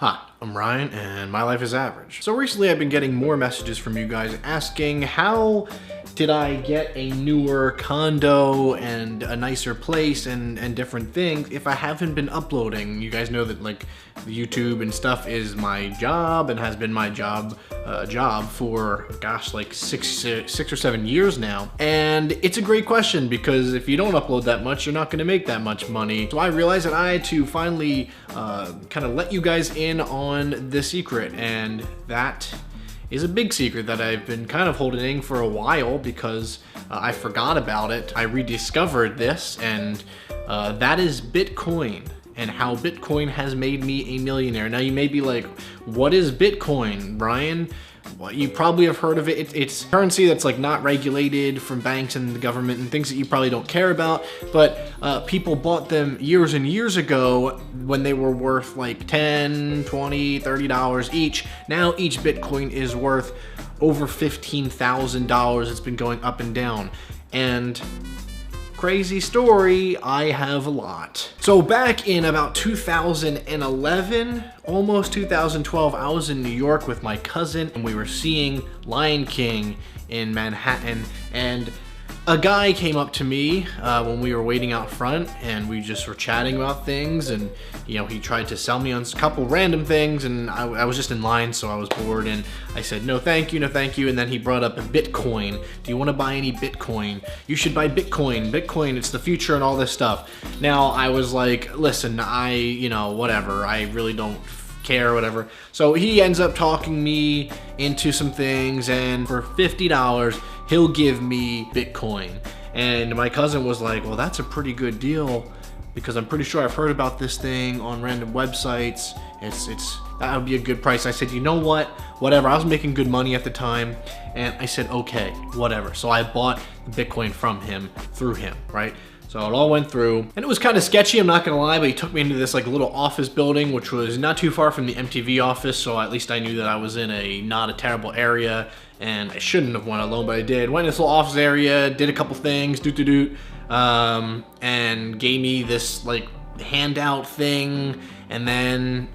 Hi, I'm Ryan and my life is average. So recently I've been getting more messages from you guys asking how did I get a newer condo and a nicer place and different things if I haven't been uploading. You guys know that like YouTube and stuff is my job and has been my job for gosh, like six or 7 years now. And it's a great question because if you don't upload that much, you're not gonna make that much money. So I realized that I had to finally kind of let you guys in on the secret, and that is a big secret that I've been kind of holding for a while because I forgot about it. I rediscovered this, and that is Bitcoin and how Bitcoin has made me a millionaire. Now you may be like, what is Bitcoin, Brian? Well, you probably have heard of it. It's currency that's like not regulated from banks and the government and things that you probably don't care about, but people bought them years and years ago when they were worth like $10, $20, $30 each. Now each Bitcoin is worth over $15,000. It's been going up and down. And crazy story, I have a lot. So back in about 2011, almost 2012, I was in New York with my cousin and we were seeing Lion King in Manhattan, and a guy came up to me when we were waiting out front, and we just were chatting about things, and you know, he tried to sell me on a couple random things, and I was just in line, so I was bored, and I said no thank you, no thank you. And then he brought up a Bitcoin. Do you want to buy any Bitcoin? You should buy Bitcoin. Bitcoin, it's the future and all this stuff. Now I was like, listen, you know, whatever, I really don't care, whatever. So he ends up talking me into some things, and for $50 he'll give me Bitcoin. And my cousin was like, well, that's a pretty good deal because I'm pretty sure I've heard about this thing on random websites. That would be a good price. I said, you know what, whatever. I was making good money at the time, and I said, okay, whatever. So I bought the Bitcoin from him through him, right? So it all went through, and it was kind of sketchy, I'm not gonna lie, but he took me into this like little office building, which was not too far from the MTV office, so at least I knew that I was in not a terrible area, and I shouldn't have went alone, but I did. Went in this little office area, did a couple things, and gave me this like handout thing, and then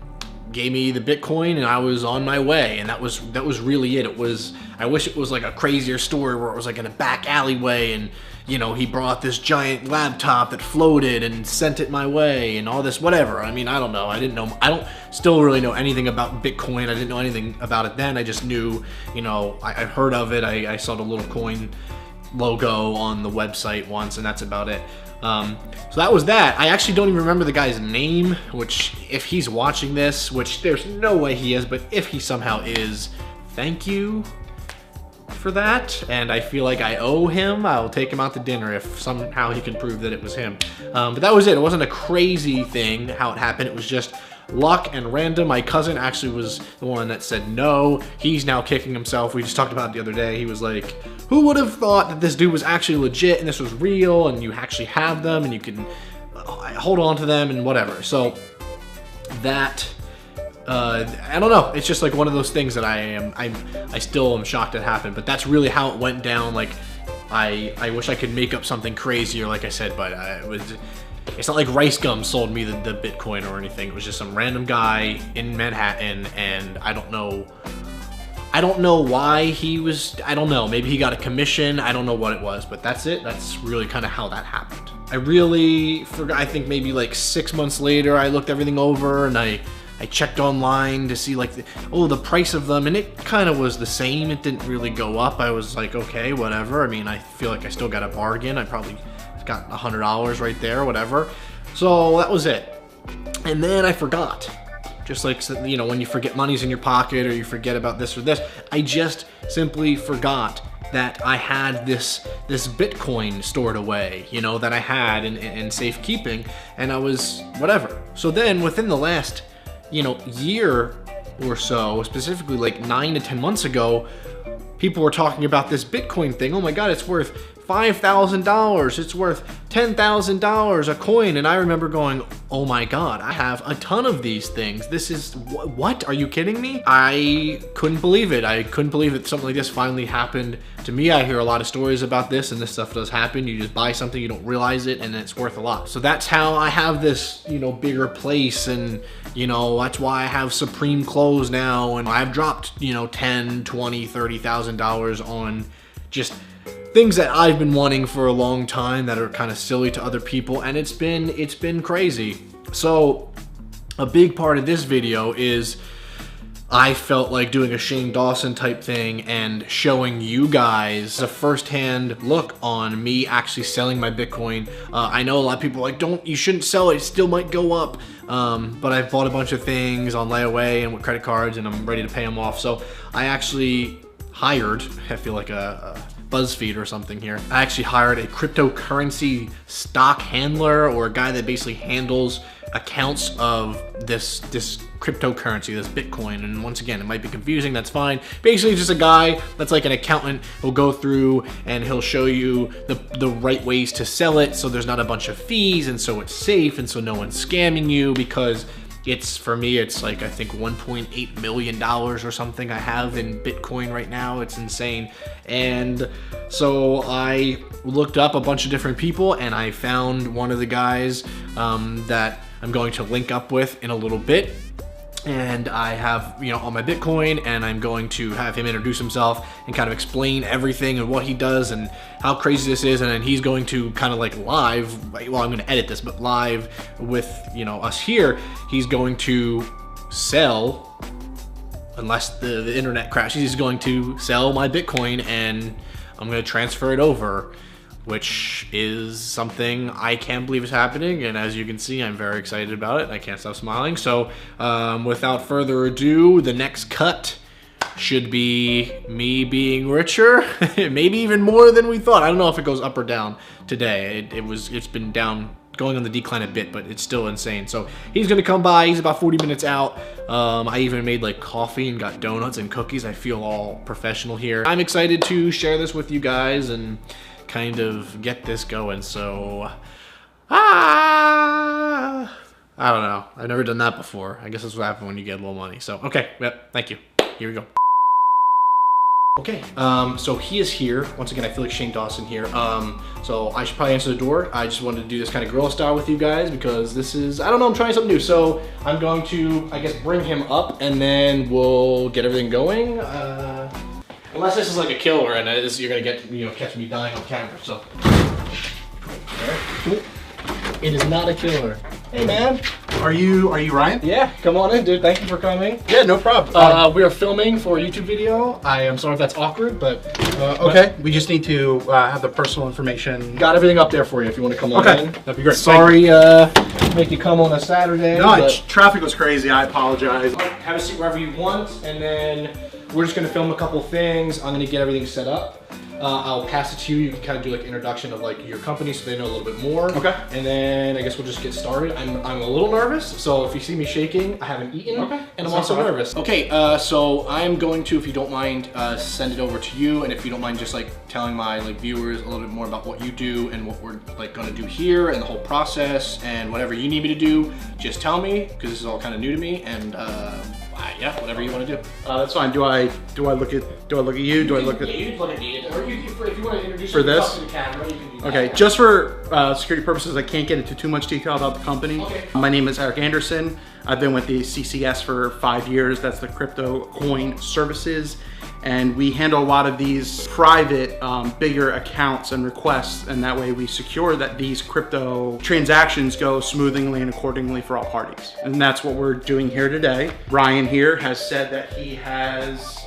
gave me the Bitcoin, and I was on my way, and that was really it. I wish it was like a crazier story where it was like in a back alleyway, and you know, he brought this giant laptop that floated and sent it my way and all this, whatever. I mean, I don't know. I don't still really know anything about Bitcoin. I didn't know anything about it then. I just knew, you know, I heard of it. I saw the little coin logo on the website once, and that's about it. So that was that. I actually don't even remember the guy's name, which if he's watching this, which there's no way he is, but if he somehow is, thank you for that, and I feel like I owe him. I'll take him out to dinner if somehow he can prove that it was him. But that was it. It wasn't a crazy thing how it happened. It was just luck and random. My cousin actually was the one that said no. He's now kicking himself. We just talked about it the other day. He was like, who would have thought that this dude was actually legit and this was real and you actually have them and you can hold on to them and whatever. So that I don't know. It's just like one of those things that I still am shocked it happened, but that's really how it went down. Like I wish I could make up something crazier, like I said, but it's not like Rice Gum sold me the Bitcoin or anything. It was just some random guy in Manhattan, and I don't know why he was, I don't know, maybe he got a commission, I don't know what it was, but that's it. That's really kind of how that happened. I really forgot. I think maybe like 6 months later I looked everything over and I checked online to see like the price of them, and it kind of was the same. It didn't really go up. I was like, okay, whatever. I mean, I feel like I still got a bargain. I probably got $100 right there, whatever. So that was it. And then I forgot. Just like, you know, when you forget money's in your pocket or you forget about this or this, I just simply forgot that I had this Bitcoin stored away, you know, that I had in safekeeping, and I was whatever. So then within the last, you know, year or so, specifically like 9 to 10 months ago, people were talking about this Bitcoin thing. Oh my God, it's worth $5,000. It's worth $10,000 a coin. And I remember going, oh my God, I have a ton of these things. This is, what? Are you kidding me? I couldn't believe it. I couldn't believe that something like this finally happened to me. I hear a lot of stories about this, and this stuff does happen. You just buy something, you don't realize it, and it's worth a lot. So that's how I have this, you know, bigger place, and you know, that's why I have Supreme clothes now, and I've dropped, you know, $10,000, $20,000, $30,000 on just things that I've been wanting for a long time that are kind of silly to other people, and it's been crazy. So a big part of this video is I felt like doing a Shane Dawson type thing and showing you guys a first-hand look on me actually selling my Bitcoin. I know a lot of people are like, you shouldn't sell it, it still might go up. But I've bought a bunch of things on layaway and with credit cards, and I'm ready to pay them off. So I actually hired, I feel like a BuzzFeed or something here. I actually hired a cryptocurrency stock handler, or a guy that basically handles accounts of this cryptocurrency, this Bitcoin. And once again, it might be confusing, that's fine. Basically just a guy that's like an accountant who'll go through and he'll show you the right ways to sell it, so there's not a bunch of fees, and so it's safe, and so no one's scamming you, because it's, for me, it's like, I think $1.8 million or something I have in Bitcoin right now. It's insane. And so I looked up a bunch of different people, and I found one of the guys that I'm going to link up with in a little bit. And I have, you know, all my Bitcoin, and I'm going to have him introduce himself and kind of explain everything and what he does and how crazy this is. And then he's going to kind of like live, well, I'm going to edit this, but live with, you know, us here, he's going to sell, unless the internet crashes, he's going to sell my Bitcoin, and I'm going to transfer it over, which is something I can't believe is happening. And as you can see, I'm very excited about it. I can't stop smiling. So without further ado, the next cut should be me being richer, maybe even more than we thought. I don't know if it goes up or down today. It's been down, going on the decline a bit, but it's still insane. So he's gonna come by. He's about 40 minutes out. I even made like coffee and got donuts and cookies. I feel all professional here. I'm excited to share this with you guys and kind of get this going. So I don't know, I've never done that before. I guess that's what happens when you get a little money. So okay, yep, thank you. Here we go. Okay, so he is here. Once again, I feel like Shane Dawson here. So I should probably answer the door. I just wanted to do this kind of gorilla style with you guys, because this is, I don't know, I'm trying something new. So I'm going to, I guess, bring him up, and then we'll get everything going. Unless this is like a killer, and you're gonna get, you know, catch me dying on camera. So, right. It is not a killer. Hey man, are you Ryan? Yeah, come on in, dude. Thank you for coming. Yeah, no problem. We are filming for a YouTube video. I am sorry if that's awkward, but okay. We just need to have the personal information. Got everything up there for you if you want to come on in. That'd be great. Sorry, make you come on a Saturday. No, traffic was crazy. I apologize. Have a seat wherever you want, and then we're just gonna film a couple things. I'm gonna get everything set up. I'll pass it to you. You can kind of do like introduction of like your company, so they know a little bit more. Okay. And then I guess we'll just get started. I'm a little nervous, so if you see me shaking, I haven't eaten, okay, and I'm also nervous. Okay, so I'm going to, if you don't mind, send it over to you, and if you don't mind, just like telling my like viewers a little bit more about what you do and what we're like going to do here and the whole process, and whatever you need me to do, just tell me, because this is all kind of new to me, and yeah, whatever you want to do. That's fine. Do I look at you? Do I look at? Yeah, you can look at me, or if you want to introduce for this to the camera, you can do that. Okay, just for security purposes, I can't get into too much detail about the company. Okay. My name is Eric Anderson. I've been with the CCS for 5 years. That's the Crypto Coin Services. And we handle a lot of these private, bigger accounts and requests, and that way we secure that these crypto transactions go smoothly and accordingly for all parties. And that's what we're doing here today. Ryan here has said that he has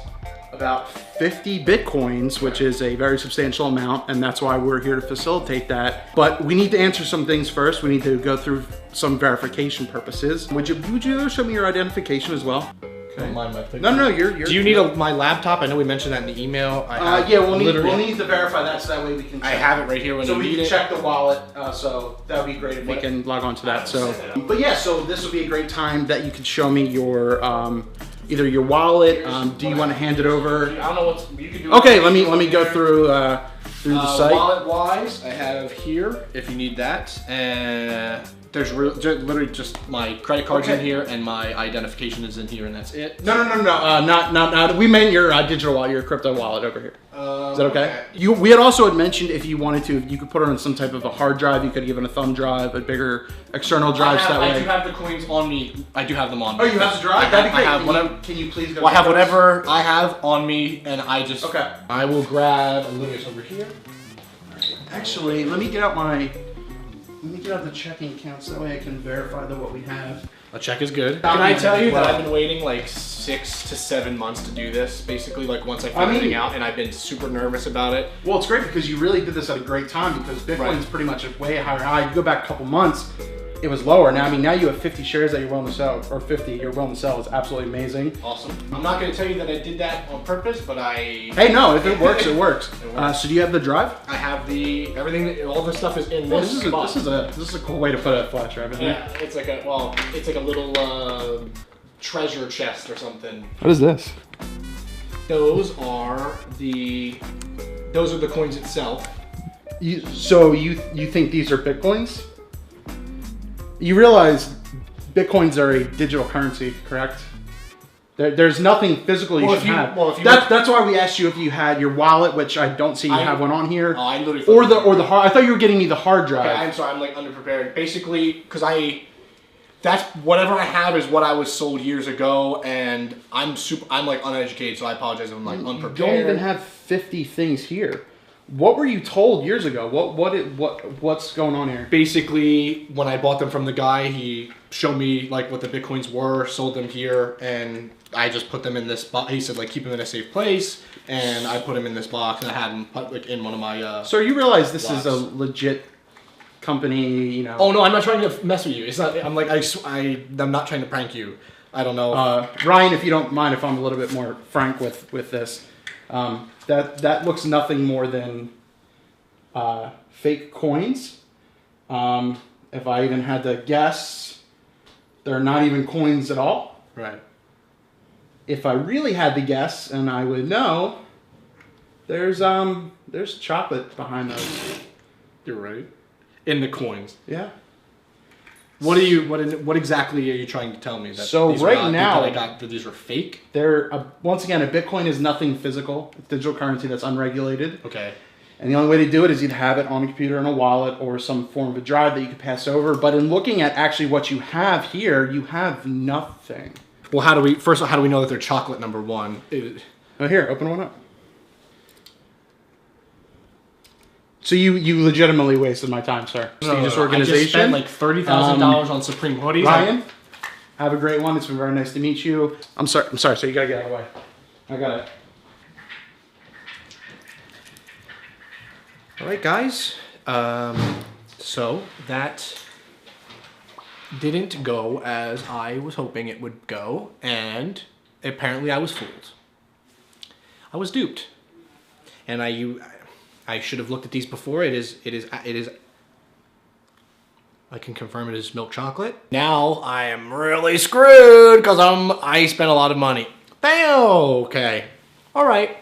about 50 Bitcoins, which is a very substantial amount, and that's why we're here to facilitate that. But we need to answer some things first. We need to go through some verification purposes. Would you show me your identification as well? Okay. Don't mind my picture. No, you're. Do you need my laptop? I know we mentioned that in the email. Yeah, we'll need to verify that, so that way we can check. I have it right here when you need it. So we can check the wallet, so that would be great if we can log on to that. So, but yeah, so this would be a great time that you could show me your, either your wallet, do you want to hand it over? I don't know what you can do. Okay, let me go through through the site? Wallet-wise, I have here, if you need that. And there's literally just my credit card's in here and my identification is in here and that's it. No. Not. We meant your digital wallet, your crypto wallet over here. Is that okay? We had mentioned if you wanted to, you could put it on some type of a hard drive. You could give it a thumb drive, a bigger external drive. I do have the coins on me. I do have them on me. Oh, you have the drive? That'd be great. Can you please go? Well, I have whatever I have on me, and I just. Okay. I will grab a little bit over here. Actually, let me get out the checking account so that way I can verify that what we have. A check is good. Can I tell you that I've been waiting like 6 to 7 months to do this, basically, like once I figured everything out, and I've been super nervous about it. Well, it's great because you really did this at a great time because Bitcoin's pretty much a way higher high. You go back a couple months, it was lower. Now, I mean, now you have 50 shares that you're willing to sell, or 50 you're willing to sell. It's absolutely amazing. Awesome. I'm not going to tell you that I did that on purpose, but I... Hey, no, if it works, it works. So do you have the drive? I have everything, all the stuff is in this spot. This is a cool way to put a flash drive in there. Yeah, it's like a little treasure chest or something. What is this? Those are the coins itself. So you think these are Bitcoins? You realize Bitcoins are a digital currency, correct? There's nothing physical you should have. That's why we asked you if you had your wallet, which I don't see you have one on here. Oh, I literally. Or the hard. I thought you were getting me the hard drive. Okay, I'm sorry. I'm like underprepared. Basically, because that's whatever I have is what I was sold years ago, and I'm like uneducated, so I apologize if I'm like unprepared. You don't even have 50 things here. What were you told years ago? What's going on here? Basically, when I bought them from the guy, he showed me like what the Bitcoins were, sold them here, and I just put them in this box. He said like keep them in a safe place, and I put them in this box, and I had them put like in one of my. So you realize this is a legit company, you know? Oh no, I'm not trying to mess with you. It's not. I'm like I'm not trying to prank you. I don't know. Ryan, if you don't mind, if I'm a little bit more frank with this. That looks nothing more than fake coins. If I even had to guess, they're not even coins at all. Right. If I really had to guess, and I would know, there's chocolate behind those. You're right. In the coins. Yeah. What exactly are you trying to tell me? That so these right now, that these are fake? They're once again, a Bitcoin is nothing physical. It's digital currency that's unregulated. Okay. And the only way to do it is you'd have it on a computer in a wallet or some form of a drive that you could pass over. But in looking at actually what you have here, you have nothing. Well, how do we know that they're chocolate, number one? Oh, here, open one up. So you legitimately wasted my time, sir. Prestigious organization. I just spent like $30,000 on Supreme hoodies. Ryan, have a great one. It's been very nice to meet you. I'm sorry. So you gotta get out of the way. I got it. All right, guys. So that didn't go as I was hoping it would go, and apparently I was fooled. I was duped, and I should have looked at these before. It is. I can confirm it is milk chocolate. Now I am really screwed because I spent a lot of money. Bam. Okay. All right.